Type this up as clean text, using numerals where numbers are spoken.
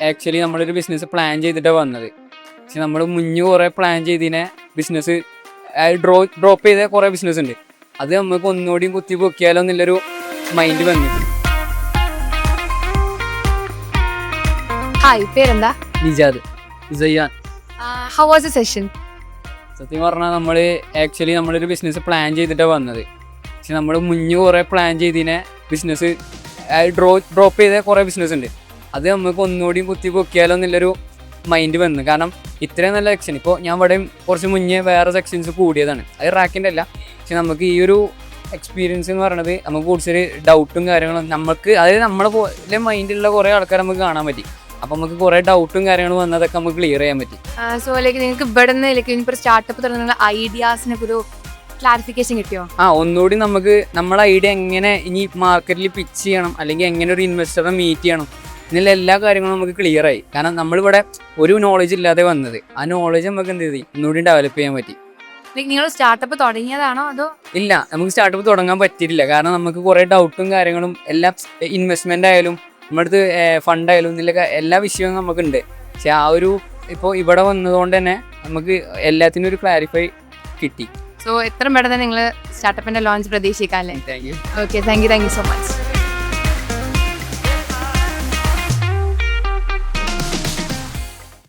Actually നമ്മളൊരു business plan ചെയ്തിട്ടാണ് വന്നത്. പക്ഷെ നമ്മൾ മുന്നേ കുറേ പ്ലാൻ ചെയ്തതിനെ ബിസിനസ് ഡ്രോപ്പ് ചെയ്ത കുറേ ബിസിനസ് ഉണ്ട്. അത് നമുക്ക് ഒന്നുകൂടിയും കുത്തി പൊക്കിയാലോ എന്നുള്ളൊരു മൈൻഡ് വന്നു. ഹായ്, പേരെന്താ? Nijad Isayyan. How was the session? സത്യം പറഞ്ഞാൽ നമ്മളൊരു ബിസിനസ് പ്ലാൻ ചെയ്തിട്ടാണ് വന്നത്. പക്ഷെ നമ്മൾ മുന്നേ കുറേ പ്ലാൻ ചെയ്തതിനെ ബിസിനസ് ഡ്രോപ്പ് ചെയ്ത കുറേ ബിസിനസ് ഉണ്ട്. അത് നമുക്ക് ഒന്നുകൂടിയും കുത്തി പൊക്കിയാലോ എന്നുള്ളൊരു മൈൻഡ് വന്നു. കാരണം ഇത്രയും നല്ല സെക്ഷൻ, ഇപ്പോൾ ഞാൻ ഇവിടെയും കുറച്ച് മുന്നേ വേറെ സെക്ഷൻസ് കൂടിയതാണ്. അത് റാക്കിൻ്റെ അല്ല. പക്ഷെ നമുക്ക് ഈ ഒരു എക്സ്പീരിയൻസ് എന്ന് പറയുന്നത് നമുക്ക് കുറച്ചൊരു ഡൗട്ടും കാര്യങ്ങളും നമുക്ക്, അതായത് നമ്മളെ പോലെ മൈൻഡിലുള്ള കുറേ ആൾക്കാർ നമുക്ക് കാണാൻ പറ്റി. അപ്പം നമുക്ക് കുറേ ഡൗട്ടും കാര്യങ്ങളും വന്നതൊക്കെ നമുക്ക് ക്ലിയർ ചെയ്യാൻ പറ്റി. സോ ലൈക്ക് നിങ്ങൾക്ക് ഇവിടെ നിന്ന് ഇപ്പോൾ സ്റ്റാർട്ടപ്പ് തുടങ്ങുന്ന ഐഡിയാസിനൊക്കെ ഒരു ക്ലാരിഫിക്കേഷൻ കിട്ടിയോ? ഒന്നുകൂടി നമുക്ക് നമ്മളെ ഐഡിയ എങ്ങനെ ഇനി മാർക്കറ്റിൽ പിച്ച് ചെയ്യണം, അല്ലെങ്കിൽ എങ്ങനെ ഒരു ഇൻവെസ്റ്ററെ മീറ്റ് ചെയ്യണം എന്നുള്ള എല്ലാ കാര്യങ്ങളും നമുക്ക് ക്ലിയർ ആയി. കാരണം നമ്മളിവിടെ ഒരു നോളജ് ഇല്ലാതെ വന്നത്, ആ നോളജ് നമുക്ക് എന്ത് ചെയ്തു ഒന്നുകൂടി ഡെവലപ്പ് ചെയ്യാൻ പറ്റി. നിങ്ങൾ സ്റ്റാർട്ടപ്പ് തുടങ്ങിയതാണോ അതോ? ഇല്ല, നമുക്ക് സ്റ്റാർട്ടപ്പ് തുടങ്ങാൻ പറ്റിയിട്ടില്ല. കാരണം നമുക്ക് കുറേ ഡൗട്ടും കാര്യങ്ങളും എല്ലാം, ഇൻവെസ്റ്റ്മെൻ്റ് ആയാലും നമ്മുടെ അടുത്ത് ഫണ്ടായാലും ഇതിലൊക്കെ എല്ലാ വിഷയവും നമുക്കുണ്ട്. പക്ഷെ ആ ഒരു ഇപ്പോൾ ഇവിടെ വന്നതുകൊണ്ട് തന്നെ നമുക്ക് എല്ലാത്തിനും ഒരു ക്ലാരിഫൈ കിട്ടി. സോ എത്ര പെട്ടെന്ന് നിങ്ങൾ സ്റ്റാർട്ടപ്പിൻ്റെ ലോഞ്ച് പ്രതീക്ഷിക്കാം അല്ലേ? Thank you. Okay, thank you so much.